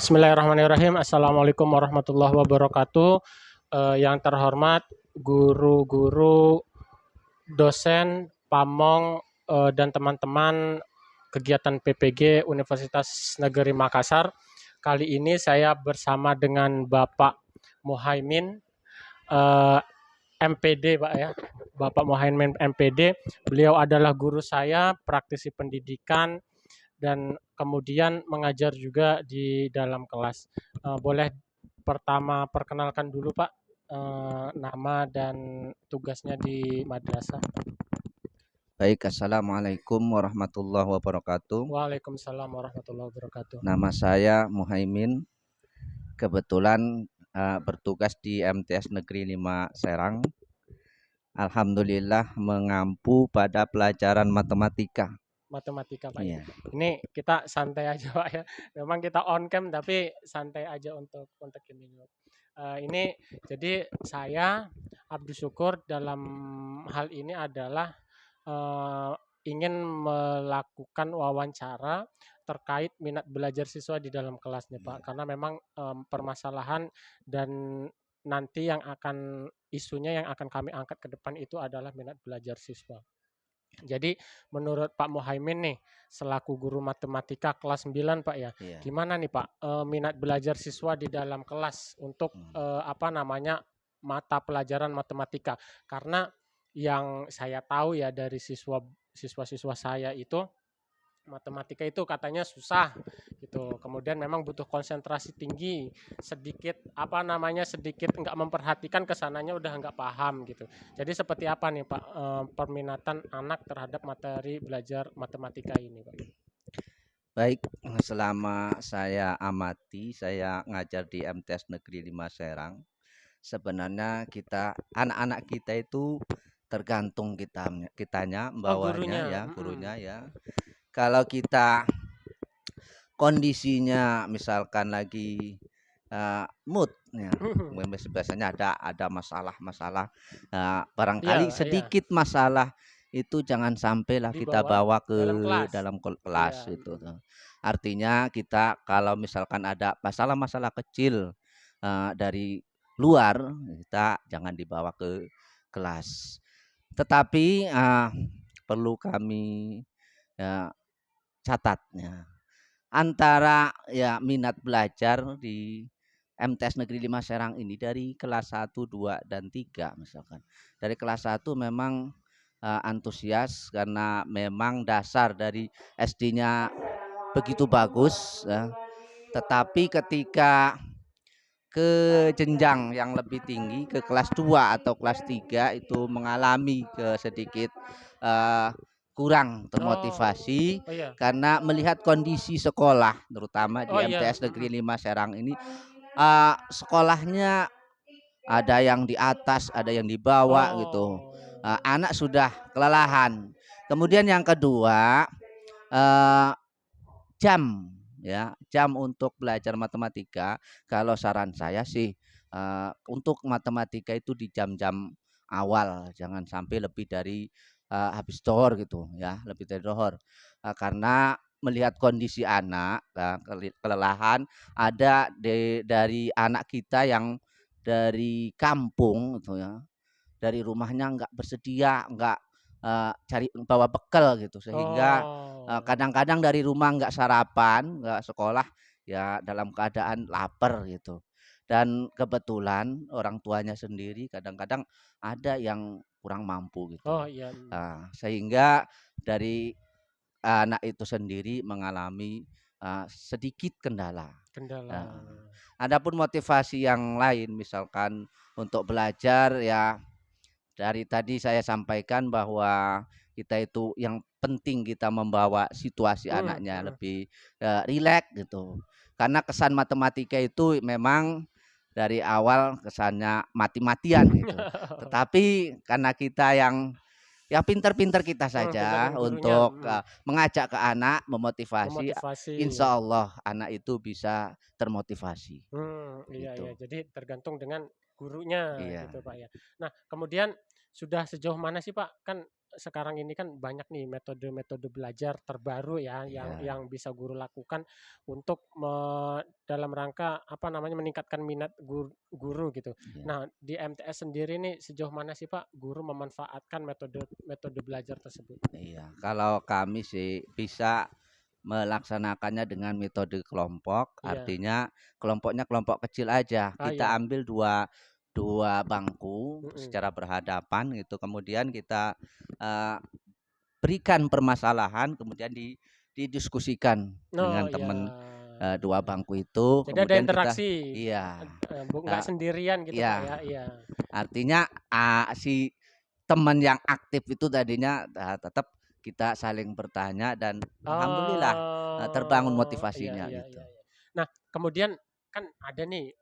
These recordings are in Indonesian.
Bismillahirrahmanirrahim. Assalamualaikum warahmatullahi wabarakatuh. Yang terhormat guru-guru, dosen, pamong, dan teman-teman kegiatan PPG Universitas Negeri Makassar. Kali ini saya bersama dengan Bapak Muhaimin, MPD, Pak ya. Bapak Muhaimin MPD. Beliau adalah guru saya, praktisi pendidikan, dan kemudian mengajar juga di dalam kelas. Boleh pertama perkenalkan dulu Pak, nama dan tugasnya di madrasah. Baik, Assalamualaikum warahmatullahi wabarakatuh. Waalaikumsalam warahmatullahi wabarakatuh. Nama saya Muhaimin. Kebetulan bertugas di MTS Negeri 5 Serang. Alhamdulillah mengampu pada pelajaran matematika. Matematika Pak. Iya. Ini kita santai aja Pak ya. Memang kita on cam tapi santai aja untuk ini. Ini jadi saya Abdus Syukur dalam hal ini adalah ingin melakukan wawancara terkait minat belajar siswa di dalam kelasnya Pak. Karena memang permasalahan dan nanti yang akan isunya yang akan kami angkat ke depan itu adalah minat belajar siswa. Jadi menurut Pak Muhaimin nih, selaku guru matematika kelas 9 Pak ya, Iya. gimana nih Pak minat belajar siswa di dalam kelas untuk mata pelajaran matematika? Karena yang saya tahu ya dari siswa-siswa saya itu matematika itu katanya susah gitu. Kemudian memang butuh konsentrasi tinggi, sedikit sedikit nggak memperhatikan kesananya udah nggak paham gitu. Jadi seperti apa nih Pak perminatan anak terhadap materi belajar matematika ini Pak? Baik, selama saya amati, saya ngajar di MTS Negeri 5 Serang. Sebenarnya anak-anak kita itu tergantung kitanya Oh membawanya gurunya, ya, gurunya ya. Kalau kita kondisinya misalkan lagi mood ya, biasanya ada masalah-masalah, barangkali iya iya sedikit masalah itu jangan sampailah kita dibawa bawa ke dalam kelas, dalam iya. kelas itu tuh. Artinya kita kalau misalkan ada masalah-masalah kecil dari luar, kita jangan dibawa ke kelas. Tetapi perlu kami catatnya antara ya minat belajar di MTS Negeri 5 Serang ini dari kelas 1, 2, dan 3 misalkan. Dari kelas 1 memang antusias karena memang dasar dari SD-nya begitu bagus ya. Tetapi ketika ke jenjang yang lebih tinggi ke kelas 2 atau kelas 3 itu mengalami sedikit kurang Oh, termotivasi oh iya, karena melihat kondisi sekolah terutama di oh iya, MTS Negeri 5 Serang ini sekolahnya ada yang di atas, ada yang di bawah gitu. oh, Anak sudah kelelahan. Kemudian yang kedua eh, jam jam untuk belajar matematika. Kalau saran saya sih untuk matematika itu di jam-jam awal, jangan sampai lebih dari habis dohor gitu ya, lebih dari dohor. Karena melihat kondisi anak kelelahan, ada dari anak kita yang dari kampung gitu ya, dari rumahnya nggak bersedia, nggak cari bawa bekal gitu, sehingga oh, kadang-kadang dari rumah nggak sarapan, nggak sekolah, ya dalam keadaan lapar gitu. Dan kebetulan orang tuanya sendiri kadang-kadang ada yang kurang mampu gitu. oh iya, Sehingga dari anak itu sendiri mengalami sedikit kendala. kendala. Eee, Adapun motivasi yang lain misalkan untuk belajar ya dari tadi saya sampaikan bahwa kita itu yang penting kita membawa situasi Mhm anaknya mhm. lebih rileks gitu. Karena kesan matematika itu memang dari awal kesannya mati-matian gitu. Tetapi karena kita yang ya pinter-pinter kita saja Pinterin gurunya, untuk mengajak ke anak, memotivasi, memotivasi. insya Allah anak itu bisa termotivasi Iya iya, gitu. jadi tergantung dengan gurunya Iya. gitu, Pak, ya. Nah, kemudian sudah sejauh mana sih, Pak, kan sekarang ini kan banyak nih metode-metode belajar terbaru ya yang Iya, bisa guru lakukan untuk dalam rangka apa namanya meningkatkan minat guru gitu. iya, Nah, di MTS sendiri nih sejauh mana sih Pak guru memanfaatkan metode metode belajar tersebut? iya. Kalau kami sih bisa melaksanakannya dengan metode kelompok, Iya. artinya kelompoknya kelompok kecil aja. Ah, Kita iya. ambil dua dua bangku Mhm. secara berhadapan gitu, kemudian kita, eee, berikan permasalahan, kemudian didiskusikan Oh, dengan iya. teman, 2 bangku itu, Jadi ada kemudian kita interaksi, iya, nggak sendirian gitu Pak iya. ya? Iya. Artinya, si teman yang aktif itu tadinya, tetap kita saling bertanya dan alhamdulillah, terbangun Iya, motivasinya iya, gitu. iya, iya. Nah, kemudian kan ada nih,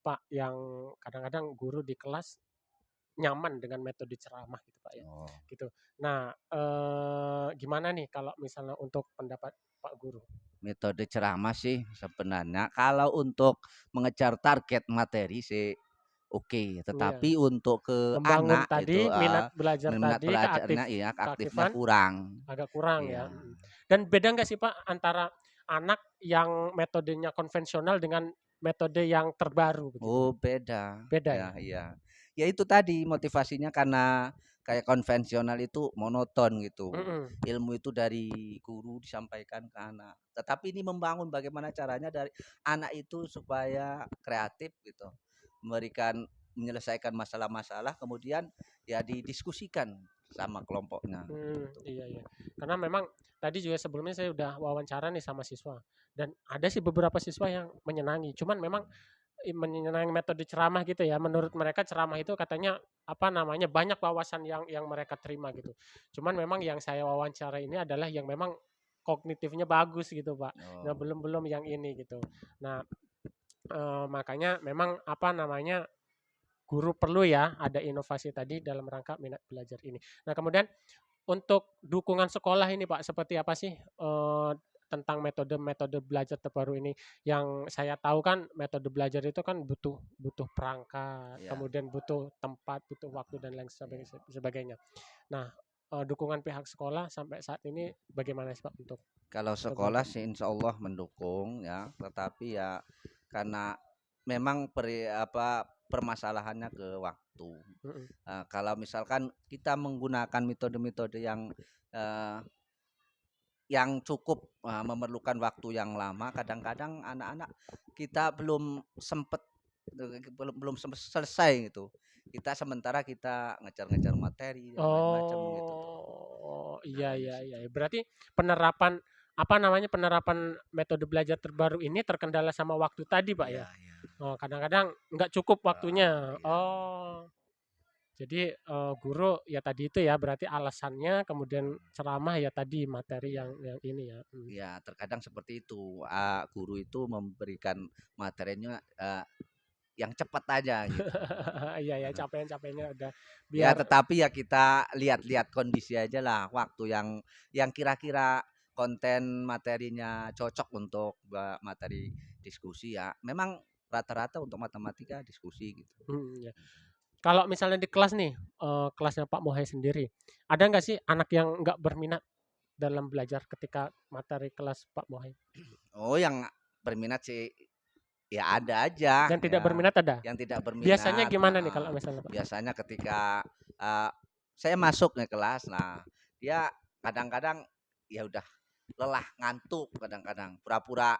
Pak, yang kadang-kadang guru di kelas nyaman dengan metode ceramah gitu, Pak, ya, Oh, gitu. Nah, gimana nih kalau misalnya untuk pendapat Pak Guru? metode ceramah sih sebenarnya kalau untuk mengejar target materi sih oke, Iya, tetapi untuk ke membangun anak itu, tadi minat belajar minat tadi, belajarnya iya aktifnya keaktifan kurang. agak kurang ya, Iya. mhm. Dan beda nggak sih Pak antara anak yang metodenya konvensional dengan metode yang terbaru begitu? Oh beda, Beda ya? ya iya. Ya itu tadi motivasinya karena kayak konvensional itu monoton gitu. Mhm. Ilmu itu dari guru disampaikan ke anak. Tetapi ini membangun bagaimana caranya dari anak itu supaya kreatif gitu. Menyelesaikan masalah-masalah kemudian ya didiskusikan sama kelompoknya gitu. Iya, iya. Karena memang tadi juga sebelumnya saya udah wawancara nih sama siswa, dan ada sih beberapa siswa yang menyenangi, cuman memang, menyenangi metode ceramah gitu ya, menurut mereka ceramah itu katanya, apa namanya, banyak wawasan yang mereka terima gitu. Cuman memang yang saya wawancara ini adalah yang memang kognitifnya bagus gitu, Pak. Nah, Oh, belum belum yang ini gitu. Nah, makanya memang, apa namanya, guru perlu ya ada inovasi tadi dalam rangka minat belajar ini. Nah, kemudian untuk dukungan sekolah ini Pak, seperti apa sih, tentang metode-metode belajar terbaru ini? Yang saya tahu kan metode belajar itu kan butuh butuh perangkat, iya, kemudian butuh tempat, butuh waktu dan lain iya. sebagainya. Nah, dukungan pihak sekolah sampai saat ini bagaimana sih Pak Kalau untuk sekolah bantu sih insya Allah mendukung ya, tetapi ya karena memang permasalahannya ke waktu. mhm, Kalau misalkan kita menggunakan metode-metode eee, yang cukup, memerlukan waktu yang lama, kadang-kadang anak-anak kita belum sempet selesai gitu. Sementara kita ngejar-ngejar materi dan macam-macam gitu tuh. oh, iya, Nah di iya, iya. situ. Berarti penerapan, apa namanya, penerapan metode belajar terbaru ini terkendala sama waktu tadi, Pak, ya? Iya, iya. Oh, kadang-kadang nggak cukup Heeh, waktunya. iya. Oh, jadi, guru ya tadi itu ya, berarti alasannya, kemudian ceramah ya tadi materi Iya. yang ini ya, Iya, terkadang seperti itu, guru itu memberikan materinya, yang cepat aja gitu. Iya ya, capaian-capaiannya udah Ya, biar tetapi ya kita lihat-lihat kondisi aja lah, waktu yang kira-kira konten materinya cocok untuk, materi diskusi ya memang rata-rata untuk matematika diskusi gitu. ya. Kalau misalnya di kelas nih, kelasnya Pak Mohai sendiri, ada nggak sih anak yang nggak berminat dalam belajar ketika materi kelas Pak Mohai? Oh, yang berminat sih ya ada aja Yang tidak ya, berminat ada? yang tidak Biasanya berminat gimana nih heeh. kalau misalnya, Pak? Biasanya ketika, saya masuk ke kelas, nah dia kadang-kadang ya udah lelah, ngantuk kadang-kadang, pura-pura,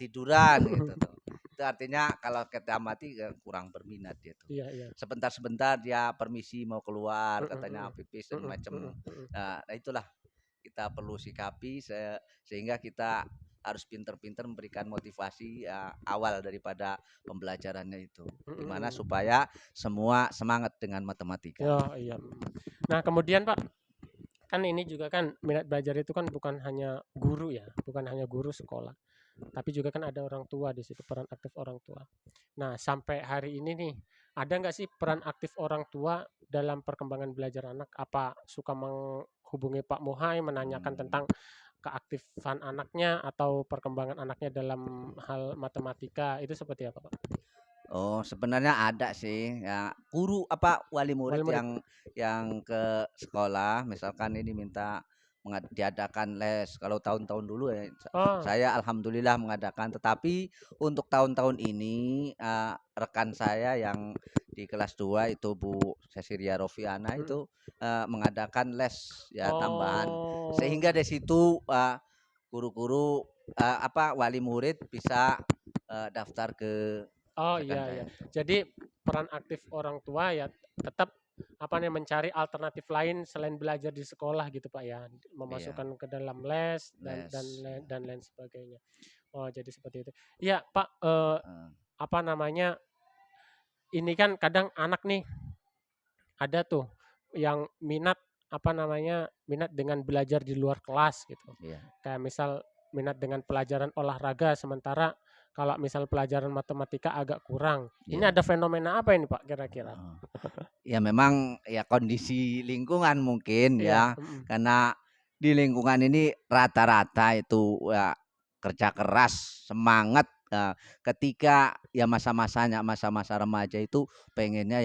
tiduran gitu tuh. Itu artinya kalau kita amati kurang berminat dia tuh. Iya, iya. Sebentar-sebentar dia permisi mau keluar Mhm, katanya mhm. pipis dan Mhm, macam. mhm, mhm. Nah itulah kita perlu sikapi sehingga kita harus pinter-pinter memberikan motivasi, awal daripada pembelajarannya itu. Mhm, Gimana mhm. supaya semua semangat dengan matematika. Oh, iya, Nah, kemudian Pak, kan ini juga kan minat belajar itu kan bukan hanya guru ya, bukan hanya guru sekolah, tapi juga kan ada orang tua di situ, peran aktif orang tua. Nah, sampai hari ini nih, ada nggak sih peran aktif orang tua dalam perkembangan belajar anak? Apa suka menghubungi Pak Muhai menanyakan Mmm, tentang keaktifan anaknya atau perkembangan anaknya dalam hal matematika, itu seperti apa, Pak? Oh, sebenarnya ada sih, ya guru apa wali Wali murid murid? yang ke sekolah misalkan ini minta diadakan les. Kalau tahun-tahun dulu ya Oh, saya alhamdulillah mengadakan, tetapi untuk tahun-tahun ini rekan saya yang di kelas 2 itu Bu Cecilia Rofiana mhm. itu mengadakan les ya tambahan. Oh. Sehingga dari situ guru-guru apa wali murid bisa daftar ke Oh, rekan iya iya. saya itu. Jadi peran aktif orang tua ya tetap apa nih mencari alternatif lain selain belajar di sekolah gitu Pak ya, Iya, memasukkan ke dalam les les, dan lain sebagainya. Oh, jadi seperti itu. Iya Pak, heeh, apa namanya, ini kan kadang anak nih ada tuh yang minat apa namanya, minat dengan belajar di luar kelas gitu. iya, Kayak misal minat dengan pelajaran olahraga sementara kalau misal pelajaran matematika agak kurang. Ini iya, ada fenomena apa ini Pak kira-kira? heeh. Ya memang ya kondisi lingkungan mungkin Iya, ya, mhm. karena di lingkungan ini rata-rata itu ya kerja keras, semangat, ketika ya masa-masa remaja itu pengennya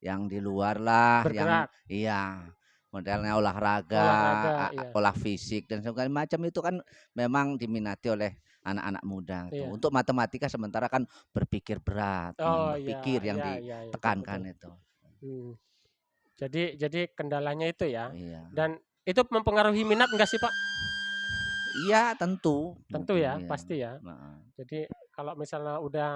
yang di luar lah, yang Bergerak, iya, modelnya olahraga, olahraga, iya olah fisik dan segala macam itu kan memang diminati oleh anak-anak muda itu. iya. Untuk matematika sementara kan berpikir berat, Oh, iya berpikir yang iya iya iya, betul. ditekankan itu. Mhm. Jadi kendalanya itu ya, Iya. dan itu mempengaruhi minat enggak sih Pak? Iya tentu Tentu tentu, ya, iya, pasti ya. heeh, Jadi kalau misalnya udah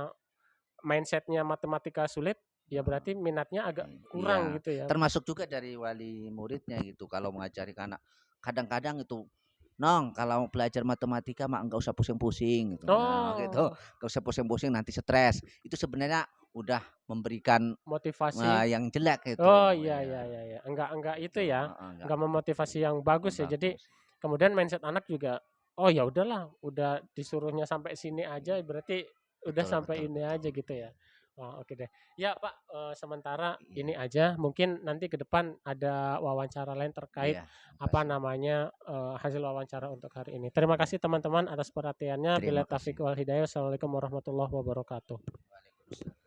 mindset-nya matematika sulit, ya heeh, berarti minatnya agak iya. kurang gitu ya. Termasuk juga dari wali muridnya gitu kalau mengajari ke anak, kadang-kadang itu, "Nong kalau belajar matematika mah enggak usah pusing-pusing," gitu. Nah gitu, Oh, "Enggak usah pusing-pusing nanti stres." Itu sebenarnya udah memberikan, motivasi. yang jelek Oh, itu, iya iya iya, iya iya. Enggak itu gitu, ya, heeh, enggak memotivasi yang bagus yang ya. Jadi bagus. kemudian mindset anak juga, "Oh ya udahlah, udah disuruhnya sampai sini aja berarti udah Betul sampai betul ini aja," betul. gitu ya. Oh, oke deh. Ya Pak, sementara ini Iya aja, mungkin nanti ke depan ada wawancara lain terkait iya, apa makasih, namanya, hasil wawancara untuk hari ini. Terima iya. kasih teman-teman atas perhatiannya. Bila Terima taufiq kasih. wal hidayah. Wassalamualaikum warahmatullahi wabarakatuh. Waalaikumsalam.